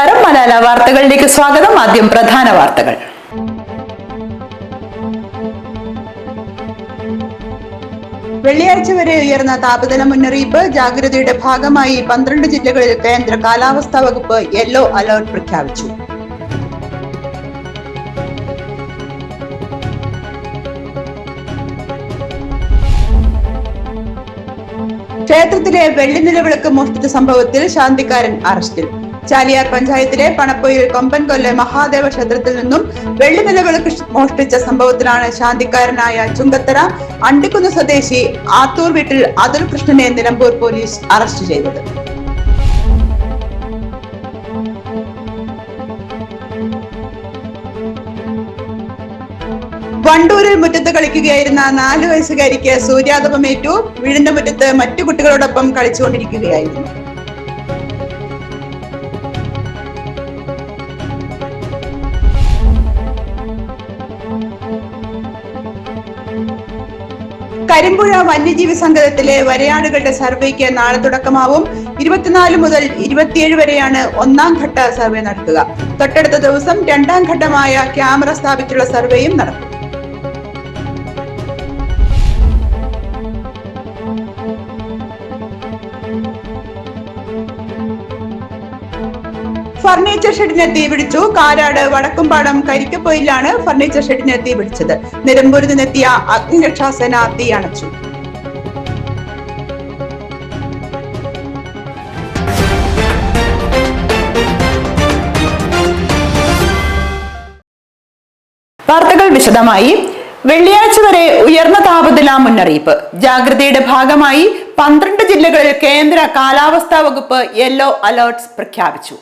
നമസ്കാരം, മലയാള വാർത്തകളിലേക്ക് സ്വാഗതം. ആദ്യം പ്രധാന വാർത്തകൾ. വെള്ളിയാഴ്ച വരെ ഉയർന്ന താപനില മുന്നറിയിപ്പ്. ജാഗ്രതയുടെ ഭാഗമായി 12 ജില്ലകളിൽ കേന്ദ്ര കാലാവസ്ഥാ വകുപ്പ് യെല്ലോ അലർട്ട് പ്രഖ്യാപിച്ചു. ക്ഷേത്രത്തിലെ വെള്ളി നിലവിളക്ക് മോഷ്ടിച്ച സംഭവത്തിൽ ശാന്തിക്കാരൻ അറസ്റ്റിൽ. ചാലിയാർ പഞ്ചായത്തിലെ പണപ്പൊയിൽ കൊമ്പൻകൊല്ല് മഹാദേവ ക്ഷേത്രത്തിൽ നിന്നും വെള്ളി നിലവിളക്ക് മോഷ്ടിച്ച സംഭവത്തിലാണ് ശാന്തിക്കാരനായ ചുങ്കത്തറ അണ്ടിക്കുന്ന് സ്വദേശി ആത്തൂർ വീട്ടിൽ അതുൽ കൃഷ്ണനെ നിലമ്പൂർ പോലീസ് അറസ്റ്റ് ചെയ്തത്. വണ്ടൂരിൽ മുറ്റത്ത് കളിക്കുകയായിരുന്ന 4 വയസ്സുകാരിക്ക് സൂര്യാതപമേറ്റു. വീടിന്റെ മുറ്റത്ത് മറ്റു കുട്ടികളോടൊപ്പം കളിച്ചുകൊണ്ടിരിക്കുകയായിരുന്നു. കരിമ്പുഴ വന്യജീവി സങ്കേതത്തിലെ വരയാടുകളുടെ സർവേക്ക് നാളെ തുടക്കമാവും. 24 മുതൽ 27 വരെയാണ് 1ാം ഘട്ട സർവേ നടക്കുക. തൊട്ടടുത്ത ദിവസം 2ാം ഘട്ടമായ ക്യാമറ സ്ഥാപിച്ചുള്ള സർവേയും നടക്കും. ഫർണിച്ചർ ഷെഡിന് തീപിടിച്ചു. കാരാട് വടക്കുംപാടം കരിക്കപ്പൊയിലാണ് ഫർണിച്ചർ ഷെഡിന് തീപിടിച്ചത്. നിലമ്പൂരിൽ നിന്നെത്തിയ അഗ്നിരക്ഷാസേന തീ അണച്ചു. വാർത്തകൾ വിശദമായി. വെള്ളിയാഴ്ച വരെ ഉയർന്ന താപനില മുന്നറിയിപ്പ്. ജാഗ്രതയുടെ ഭാഗമായി 12 ജില്ലകളിൽ കേന്ദ്ര കാലാവസ്ഥാ വകുപ്പ് യെല്ലോ അലർട്ട്സ് പ്രഖ്യാപിച്ചു.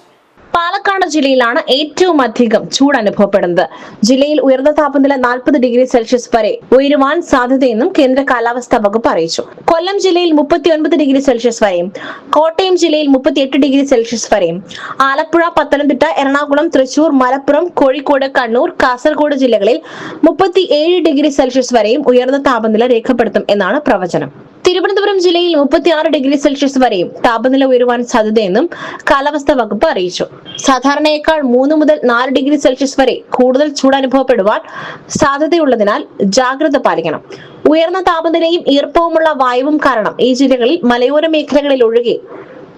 പാലക്കാട് ജില്ലയിലാണ് ഏറ്റവും അധികം ചൂട് അനുഭവപ്പെടുന്നത്. ജില്ലയിൽ ഉയർന്ന താപനില 40 ഡിഗ്രി സെൽഷ്യസ് വരെ ഉയരുവാൻ സാധ്യതയെന്നും കേന്ദ്ര കാലാവസ്ഥാ വകുപ്പ് അറിയിച്ചു. കൊല്ലം ജില്ലയിൽ 39 ഡിഗ്രി സെൽഷ്യസ് വരെയും, കോട്ടയം ജില്ലയിൽ 38 ഡിഗ്രി സെൽഷ്യസ് വരെയും, ആലപ്പുഴ, പത്തനംതിട്ട, എറണാകുളം, തൃശൂർ, മലപ്പുറം, കോഴിക്കോട്, കണ്ണൂർ, കാസർഗോഡ് ജില്ലകളിൽ 37 ഡിഗ്രി സെൽഷ്യസ് വരെയും ഉയർന്ന താപനില രേഖപ്പെടുത്തും എന്നാണ് പ്രവചനം. തിരുവനന്തപുരം ജില്ലയിൽ 36 ഡിഗ്രി സെൽഷ്യസ് വരെയും താപനില ഉയരുവാൻ സാധ്യതയെന്നും കാലാവസ്ഥാ വകുപ്പ് അറിയിച്ചു. സാധാരണയേക്കാൾ 3 മുതൽ 4 ഡിഗ്രി സെൽഷ്യസ് വരെ കൂടുതൽ ചൂട് അനുഭവപ്പെടുവാൻ സാധ്യതയുള്ളതിനാൽ ജാഗ്രത പാലിക്കണം. ഉയർന്ന താപനിലയും ഈർപ്പവുമുള്ള വായുവും കാരണം ഈ ജില്ലകളിൽ മലയോര മേഖലകളിൽ ഒഴികെ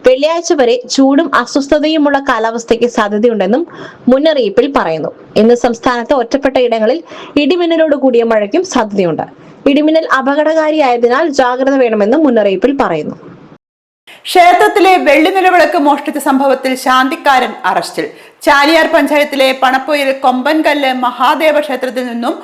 വെള്ളിയാഴ്ച വരെ ചൂടും അസ്വസ്ഥതയുമുള്ള കാലാവസ്ഥയ്ക്ക് സാധ്യതയുണ്ടെന്നും മുന്നറിയിപ്പിൽ പറയുന്നു. ഇന്ന് സംസ്ഥാനത്ത് ഒറ്റപ്പെട്ട ഇടങ്ങളിൽ ഇടിമിന്നലോട് കൂടിയ മഴയ്ക്കും സാധ്യതയുണ്ട്. ഇടിമിന്നൽ അപകടകാരിയായതിനാൽ ജാഗ്രത വേണമെന്നും മുന്നറിയിപ്പിൽ പറയുന്നു. ക്ഷേത്രത്തിലെ വെള്ളി നിലവിളക്ക് മോഷ്ടിച്ച സംഭവത്തിൽ ശാന്തിക്കാരൻ അറസ്റ്റിൽ. ചാലിയാർ പഞ്ചായത്തിലെ പണപ്പൊയിൽ കൊമ്പൻകല്ല് മഹാദേവ ക്ഷേത്രത്തിൽ നിന്നും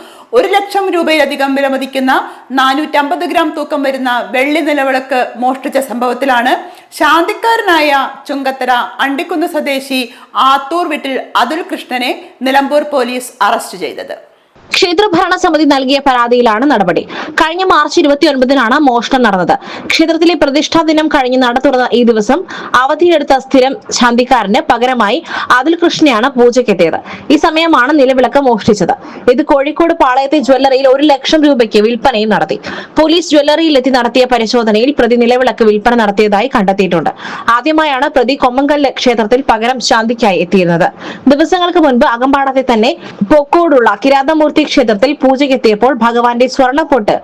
1 ലക്ഷം രൂപയിലധികം വിലമതിക്കുന്ന 450 ഗ്രാം തൂക്കം വരുന്ന വെള്ളി നിലവിളക്ക് മോഷ്ടിച്ച സംഭവത്തിലാണ് ശാന്തിക്കാരനായ ചുങ്കത്തറ അണ്ടിക്കുന്ന് സ്വദേശി ആത്തൂർ വീട്ടിൽ അതുൽ കൃഷ്ണനെ നിലമ്പൂർ പോലീസ് അറസ്റ്റ് ചെയ്തത്. ക്ഷേത്ര ഭരണസമിതി നൽകിയ പരാതിയിലാണ് നടപടി. കഴിഞ്ഞ മാർച്ച് 29-നാണ് മോഷണം നടന്നത്. ക്ഷേത്രത്തിലെ പ്രതിഷ്ഠാ ദിനം കഴിഞ്ഞ് നട തുറന്ന ഈ ദിവസം അവധിയെടുത്ത സ്ഥിരം ശാന്തിക്കാരന് പകരമായി അതുൽ കൃഷ്ണയാണ് പൂജയ്ക്കെത്തിയത്. ഈ സമയമാണ് നിലവിളക്ക് മോഷ്ടിച്ചത്. ഇത് കോഴിക്കോട് പാളയത്തെ ജ്വല്ലറിയിൽ 1 ലക്ഷം രൂപയ്ക്ക് വിൽപ്പനയും നടത്തി. പോലീസ് ജ്വല്ലറിയിലെത്തി നടത്തിയ പരിശോധനയിൽ പ്രതി നിലവിളക്ക് വിൽപ്പന നടത്തിയതായി കണ്ടെത്തിയിട്ടുണ്ട്. ആദ്യമായാണ് പ്രതി കൊമ്മങ്കല്ല് ക്ഷേത്രത്തിൽ പകരം ശാന്തിക്കായി എത്തിയിരുന്നത്. ദിവസങ്ങൾക്ക് മുൻപ് അകമ്പാടത്തെ തന്നെ പൊക്കോടുള്ള കിരാതമൂർത്തി ക്ഷേത്രത്തിൽ പൂജയ്ക്കെത്തിയപ്പോൾ ഭഗവാന്റെ സ്വർണ്ണപ്പൊട്ട്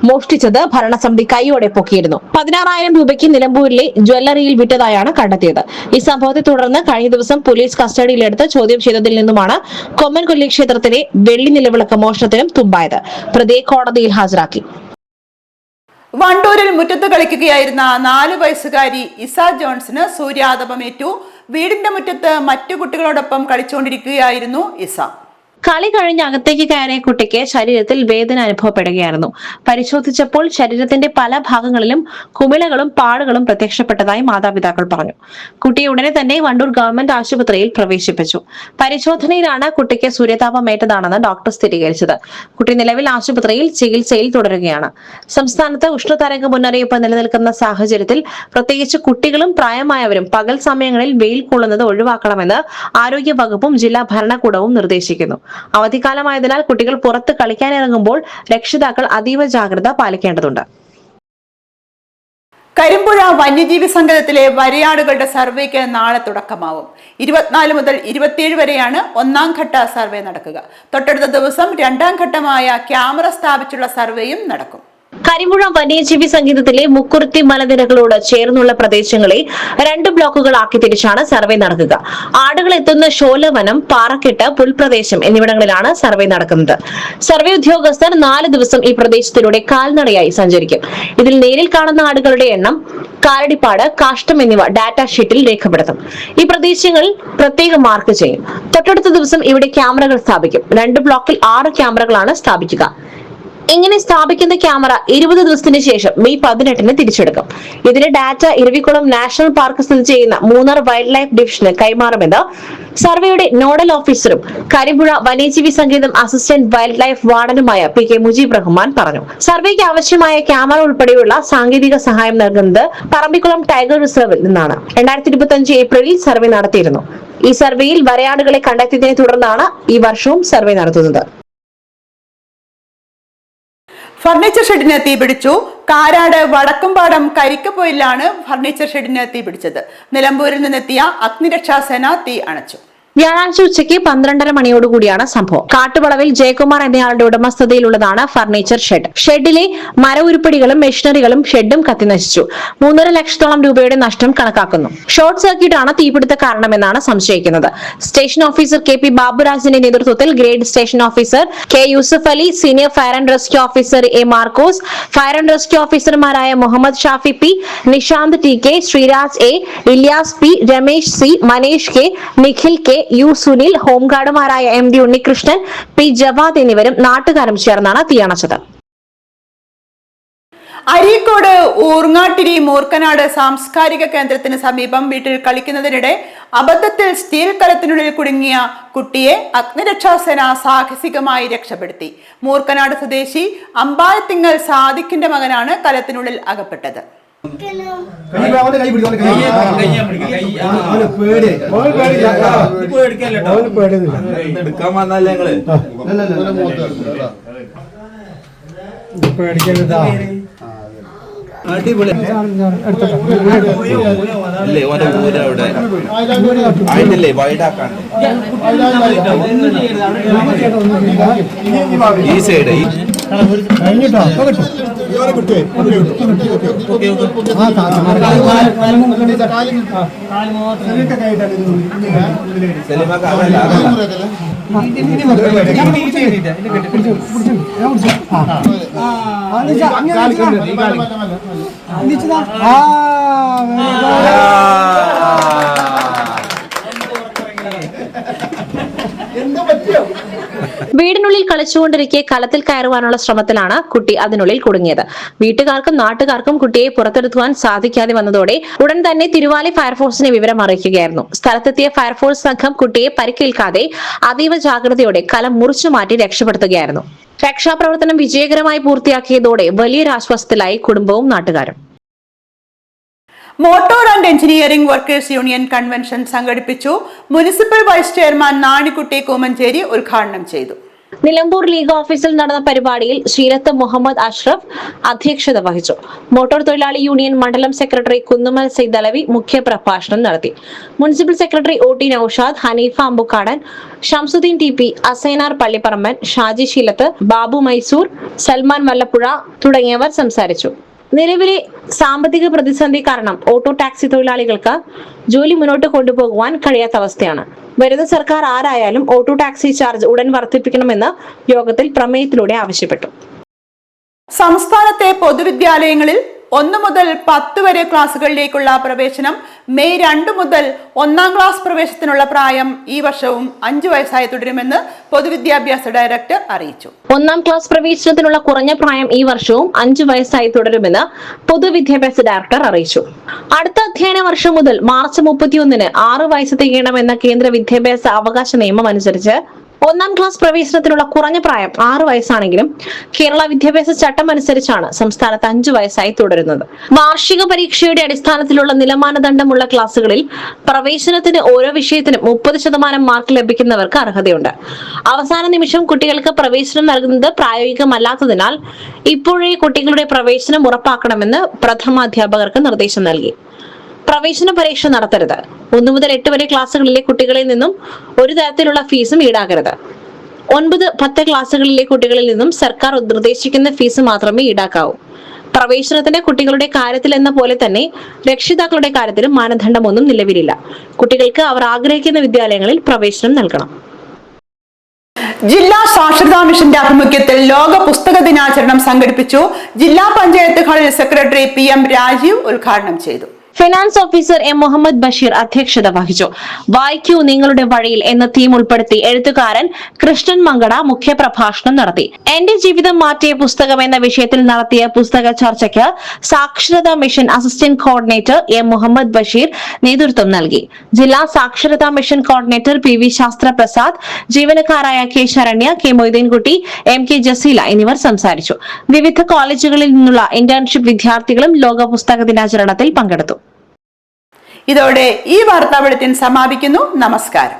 മോഷ്ടിച്ചത് ഭരണസമിതി കൈയോടെ പൊക്കിയിരുന്നു. 16,000 രൂപയ്ക്ക് നിലമ്പൂരിലെ ജ്വല്ലറിയിൽ വിറ്റതായാണ് കണ്ടെത്തിയത്. ഈ സംഭവത്തെ തുടർന്ന് കഴിഞ്ഞ ദിവസം പോലീസ് കസ്റ്റഡിയിലെടുത്ത് ചോദ്യം ചെയ്തതിൽ നിന്നുമാണ് കൊമ്മൻകൊല്ലി ക്ഷേത്രത്തിലെ വെള്ളി നിലവിളക്ക് മോഷണത്തിനും തുമ്പായത്. പ്രതിയെ കോടതിയിൽ ഹാജരാക്കി. വണ്ടൂരിൽ മുറ്റത്ത് കളിക്കുകയായിരുന്ന 4 വയസ്സുകാരി ഇസ ജോൺസിന് സൂര്യാതപമേറ്റു. വീടിന്റെ മുറ്റത്ത് മറ്റു കുട്ടികളോടൊപ്പം കളിച്ചുകൊണ്ടിരിക്കുകയായിരുന്നു ഇസ. കളി കഴിഞ്ഞ് അകത്തേക്ക് കയറിയ കുട്ടിക്ക് ശരീരത്തിൽ വേദന അനുഭവപ്പെടുകയായിരുന്നു. പരിശോധിച്ചപ്പോൾ ശരീരത്തിന്റെ പല ഭാഗങ്ങളിലും കുമിളകളും പാടുകളും പ്രത്യക്ഷപ്പെട്ടതായി മാതാപിതാക്കൾ പറഞ്ഞു. കുട്ടിയെ ഉടനെ തന്നെ വണ്ടൂർ ഗവൺമെന്റ് ആശുപത്രിയിൽ പ്രവേശിപ്പിച്ചു. പരിശോധനയിലാണ് കുട്ടിക്ക് സൂര്യതാപമേറ്റതാണെന്ന് ഡോക്ടർ സ്ഥിരീകരിച്ചത്. കുട്ടി നിലവിൽ ആശുപത്രിയിൽ ചികിത്സയിൽ തുടരുകയാണ്. സംസ്ഥാനത്ത് ഉഷ്ണതരംഗ മുന്നറിയിപ്പ് നിലനിൽക്കുന്ന സാഹചര്യത്തിൽ പ്രത്യേകിച്ച് കുട്ടികളും പ്രായമായവരും പകൽ സമയങ്ങളിൽ വെയിൽ കൊള്ളുന്നത് ഒഴിവാക്കണമെന്ന് ആരോഗ്യ വകുപ്പും ജില്ലാ ഭരണകൂടവും നിർദ്ദേശിക്കുന്നു. അവധിക്കാലമായതിനാൽ കുട്ടികൾ പുറത്ത് കളിക്കാനിറങ്ങുമ്പോൾ രക്ഷിതാക്കൾ അതീവ ജാഗ്രത പാലിക്കേണ്ടതുണ്ട്. കരിമ്പുഴ വന്യജീവി സങ്കേതത്തിലെ വരയാടുകളുടെ സർവേക്ക് നാളെ തുടക്കമാവും. 24 മുതൽ 27 വരെയാണ് ഒന്നാം ഘട്ട സർവേ നടക്കുക. തൊട്ടടുത്ത ദിവസം രണ്ടാം ഘട്ടമായ ക്യാമറ സ്ഥാപിച്ചുള്ള സർവേയും നടക്കും. കരിമ്പുഴ വന്യജീവി സങ്കേതത്തിലെ മുക്കുറുത്തി മലനിരകളോട് ചേർന്നുള്ള പ്രദേശങ്ങളെ 2 ബ്ലോക്കുകളാക്കി തിരിച്ചാണ് സർവേ നടക്കുക. ആടുകൾ എത്തുന്ന ശോലവനം, പാറക്കെട്ട്, പുൽപ്രദേശം എന്നിവിടങ്ങളിലാണ് സർവേ നടക്കുന്നത്. സർവേ ഉദ്യോഗസ്ഥർ 4 ദിവസം ഈ പ്രദേശത്തിലൂടെ കാൽനടയായി സഞ്ചരിക്കും. ഇതിൽ നേരിൽ കാണുന്ന ആടുകളുടെ എണ്ണം, കാലടിപ്പാട്, കാഷ്ടം എന്നിവ ഡാറ്റ ഷീറ്റിൽ രേഖപ്പെടുത്തും. ഈ പ്രദേശങ്ങൾ പ്രത്യേകം മാർക്ക് ചെയ്യും. തൊട്ടടുത്ത ദിവസം ഇവിടെ ക്യാമറകൾ സ്ഥാപിക്കും. 2 ബ്ലോക്കിൽ 6 ക്യാമറകളാണ് സ്ഥാപിക്കുക. ഇങ്ങനെ സ്ഥാപിക്കുന്ന ക്യാമറ 20 ദിവസത്തിന് ശേഷം മെയ് 18-ന് തിരിച്ചെടുക്കും. ഇതിന്റെ ഡാറ്റ ഇരവികുളം നാഷണൽ പാർക്ക് സ്ഥിതി ചെയ്യുന്ന മൂന്നാർ വൈൽഡ് ലൈഫ് ഡിവിഷന് കൈമാറുമെന്ന് സർവേയുടെ നോഡൽ ഓഫീസറും കരിമ്പുഴ വന്യജീവി സങ്കേതം അസിസ്റ്റന്റ് വൈൽഡ് ലൈഫ് വാർഡനുമായ PK മുജീബ് റഹ്മാൻ പറഞ്ഞു. സർവേക്ക് ആവശ്യമായ ക്യാമറ ഉൾപ്പെടെയുള്ള സാങ്കേതിക സഹായം നൽകുന്നത് പറമ്പിക്കുളം ടൈഗർ റിസർവിൽ നിന്നാണ്. 2025 ഏപ്രിലിൽ സർവേ നടത്തിയിരുന്നു. ഈ സർവേയിൽ വരയാടുകളെ കണ്ടെത്തിയതിനെ തുടർന്നാണ് ഈ വർഷവും സർവേ നടത്തുന്നത്. ഫർണിച്ചർ ഷെഡിന് തീപിടിച്ചു. കാരാട് വടക്കുംപാടം കരിക്കപ്പൊയിലാണ് ഫർണിച്ചർ ഷെഡിന് തീപിടിച്ചത്. നിലമ്പൂരിൽ നിന്നെത്തിയ അഗ്നിരക്ഷാസേന തീ അണച്ചു. വ്യാഴാഴ്ച ഉച്ചയ്ക്ക് 12:30 മണിയോടുകൂടിയാണ് സംഭവം. കാട്ടുവളവിൽ ജയകുമാർ എന്നയാളുടെ ഉടമസ്ഥതയിലുള്ളതാണ് ഫർണിച്ചർ ഷെഡ്. ഷെഡിലെ മര ഉരുപ്പടികളും മെഷീനറികളും ഷെഡും കത്തിനശിച്ചു. 3.5 ലക്ഷത്തോളം രൂപയുടെ നഷ്ടം കണക്കാക്കുന്നു. ഷോർട്ട് സർക്യൂട്ടാണ് തീപിടുത്ത കാരണമെന്നാണ് സംശയിക്കുന്നത്. സ്റ്റേഷൻ ഓഫീസർ KP ബാബുരാജിന്റെ നേതൃത്വത്തിൽ grade station officer K Yusuf Ali, senior fire and rescue officer A Markose, fire and rescue ഓഫീസർമാരായ Muhammad Shafi P, Nishanth TK, Sreeraj A, Ilyas P, Ramesh C, Manesh K, Nikhil K, U Sunil, ഹോംഗാർഡുമാരായ MD ഉണ്ണികൃഷ്ണൻ, P ജവാദ് എന്നിവരും നാട്ടുകാരും ചേർന്നാണ് തീയണച്ചത്. അരീക്കോട് ഊർങ്ങാട്ടിരി മൂർക്കനാട് സാംസ്കാരിക കേന്ദ്രത്തിന് സമീപം വീട്ടിൽ കളിക്കുന്നതിനിടെ അബദ്ധത്തിൽ സ്റ്റീൽ കലത്തിനുള്ളിൽ കുടുങ്ങിയ കുട്ടിയെ അഗ്നിരക്ഷാസേന സാഹസികമായി രക്ഷപ്പെടുത്തി. മൂർക്കനാട് സ്വദേശി അമ്പായത്തിങ്ങൽ സാദിഖിന്റെ മകനാണ് കലത്തിനുള്ളിൽ അകപ്പെട്ടത്. അടിപൊളി അവിടെ വൈഡാക്കാൻ ഈ സൈഡ് വീടിനുള്ളിൽ കളിച്ചുകൊണ്ടിരിക്കെ കലത്തിൽ കയറുവാനുള്ള ശ്രമത്തിലാണ് കുട്ടി അതിനുള്ളിൽ കുടുങ്ങിയത്. വീട്ടുകാർക്കും നാട്ടുകാർക്കും കുട്ടിയെ പുറത്തെടുക്കുവാൻ സാധിക്കാതെ വന്നതോടെ ഉടൻ തന്നെ തിരുവാലി ഫയർഫോഴ്സിനെ വിവരം അറിയിക്കുകയായിരുന്നു. സ്ഥലത്തെത്തിയ ഫയർഫോഴ്സ് സംഘം കുട്ടിയെ പരിക്കേൽക്കാതെ അതീവ ജാഗ്രതയോടെ കലം മുറിച്ചു മാറ്റി രക്ഷപ്പെടുത്തുകയായിരുന്നു. രക്ഷാപ്രവർത്തനം വിജയകരമായി പൂർത്തിയാക്കിയതോടെ വലിയൊരാശ്വാസത്തിലായി കുടുംബവും നാട്ടുകാരും. Motor and engineering workers union convention സംഘടിപ്പിച്ചു. Municipal vice chairman Nanikutty Koomancheri ഉദ്ഘാടനം ചെയ്തു. നിലമ്പൂർ ലീഗ് ഓഫീസിൽ നടന്ന പരിപാടിയിൽ ശ്രീരത്ത് മുഹമ്മദ് അഷ്റഫ് അധ്യക്ഷത വഹിച്ചു. മോട്ടോർ തൊഴിലാളി യൂണിയൻ മണ്ഡലം സെക്രട്ടറി കുന്നുമൽ സൈദ് അലവി മുഖ്യപ്രഭാഷണം നടത്തി. Municipal secretary OT Noushad, Hanifa Ambukkadan, Shamsuddin TP, Asainar Pallipparamban, Shaji Sheelath, Babu Mysore, Salman Vallappuzha തുടങ്ങിയവർ സംസാരിച്ചു. നിലവിലെ സാമ്പത്തിക പ്രതിസന്ധി കാരണം ഓട്ടോ ടാക്സി തൊഴിലാളികൾക്ക് ജോലി മുന്നോട്ട് കൊണ്ടുപോകുവാൻ കഴിയാത്ത അവസ്ഥയാണ്. വരുന്ന സർക്കാർ ആരായാലും ഓട്ടോ ടാക്സി ചാർജ് ഉടൻ വർദ്ധിപ്പിക്കണമെന്ന് യോഗത്തിൽ പ്രമേയത്തിലൂടെ ആവശ്യപ്പെട്ടു. സംസ്ഥാനത്തെ പൊതുവിദ്യാലയങ്ങളിൽ 1 മുതൽ 10 വരെ ക്ലാസുകളിലേക്കുള്ള പ്രവേശനം മെയ് 2 മുതൽ 1-ാം ക്ലാസ് പ്രവേശനത്തിനുള്ള പ്രായം ഈ വർഷവും 5 വയസ്സായി തുടരുമെന്ന് പൊതുവിദ്യാഭ്യാസ ഡയറക്ടർ അറിയിച്ചു. 1-ാം ക്ലാസ് പ്രവേശനത്തിനുള്ള കുറഞ്ഞ പ്രായം ഈ വർഷവും 5 വയസ്സായി തുടരുമെന്ന് പൊതുവിദ്യാഭ്യാസ ഡയറക്ടർ അറിയിച്ചു. അടുത്ത അധ്യയന വർഷം മുതൽ മാർച്ച് 31-ന് 6 വയസ്സ് തികയണമെന്ന കേന്ദ്ര വിദ്യാഭ്യാസ അവകാശ നിയമം അനുസരിച്ച് ഒന്നാം ക്ലാസ് പ്രവേശനത്തിനുള്ള കുറഞ്ഞ പ്രായം 6 വയസ്സാണെങ്കിലും കേരള വിദ്യാഭ്യാസ ചട്ടം അനുസരിച്ചാണ് സംസ്ഥാനത്ത് 5 വയസ്സായി തുടരുന്നത്. വാർഷിക പരീക്ഷയുടെ അടിസ്ഥാനത്തിലുള്ള നിലമാനദണ്ഡമുള്ള ക്ലാസുകളിൽ പ്രവേശനത്തിന് ഓരോ വിഷയത്തിനും 30% മാർക്ക് ലഭിക്കുന്നവർക്ക് അർഹതയുണ്ട്. അവസാന നിമിഷം കുട്ടികൾക്ക് പ്രവേശനം നൽകുന്നത് പ്രായോഗികമല്ലാത്തതിനാൽ ഇപ്പോഴേ കുട്ടികളുടെ പ്രവേശനം ഉറപ്പാക്കണമെന്ന് പ്രഥമാധ്യാപകർക്ക് നിർദ്ദേശം നൽകി. പ്രവേശന പരീക്ഷ നടത്തരുത്. 1 മുതൽ 8 വരെ ക്ലാസ്സുകളിലെ കുട്ടികളിൽ നിന്നും ഒരു തരത്തിലുള്ള ഫീസും ഈടാക്കരുത്. 9, 10 ക്ലാസ്സുകളിലെ കുട്ടികളിൽ നിന്നും സർക്കാർ നിർദ്ദേശിക്കുന്ന ഫീസ് മാത്രമേ ഈടാക്കാവൂ. പ്രവേശനത്തിന് കുട്ടികളുടെ കാര്യത്തിൽ എന്ന പോലെ തന്നെ രക്ഷിതാക്കളുടെ കാര്യത്തിലും മാനദണ്ഡമൊന്നും നിലവിലില്ല. കുട്ടികൾക്ക് അവർ ആഗ്രഹിക്കുന്ന വിദ്യാലയങ്ങളിൽ പ്രവേശനം നൽകണം. ജില്ലാ സാക്ഷരതാ മിഷന്റെ ആഭിമുഖ്യത്തിൽ ലോക പുസ്തക ദിനാചരണം സംഘടിപ്പിച്ചു. ജില്ലാ പഞ്ചായത്ത് ഹാളിൽ സെക്രട്ടറി PM രാജീവ് ഉദ്ഘാടനം ചെയ്തു. Finance officer M. Muhammad Basheer അധ്യക്ഷത വഹിച്ചു. വായിക്കൂ നിങ്ങളുടെ വഴിയിൽ എന്ന തീം ഉൾപ്പെടുത്തി എഴുത്തുകാരൻ കൃഷ്ണൻ മങ്കട മുഖ്യപ്രഭാഷണം നടത്തി. എന്റെ ജീവിതം മാറ്റിയ പുസ്തകം എന്ന വിഷയത്തിൽ നടത്തിയ പുസ്തക ചർച്ചയ്ക്ക് സാക്ഷരതാ mission assistant coordinator M. Muhammad Basheer നേതൃത്വം നൽകി. ജില്ലാ സാക്ഷരതാ മിഷൻ കോർഡിനേറ്റർ PV ശാസ്ത്ര Prasad, ജീവനക്കാരായ K. Saranya, K. Moideenkutty, MK Jaseela എന്നിവർ സംസാരിച്ചു. വിവിധ കോളേജുകളിൽ നിന്നുള്ള ഇന്റേൺഷിപ്പ് വിദ്യാർത്ഥികളും ലോക പുസ്തക ദിനാചരണത്തിൽ പങ്കെടുത്തു. ഇതോടെ ഈ വാർത്താ ബുള്ളറ്റിൻ സമാപിക്കുന്നു. നമസ്കാരം.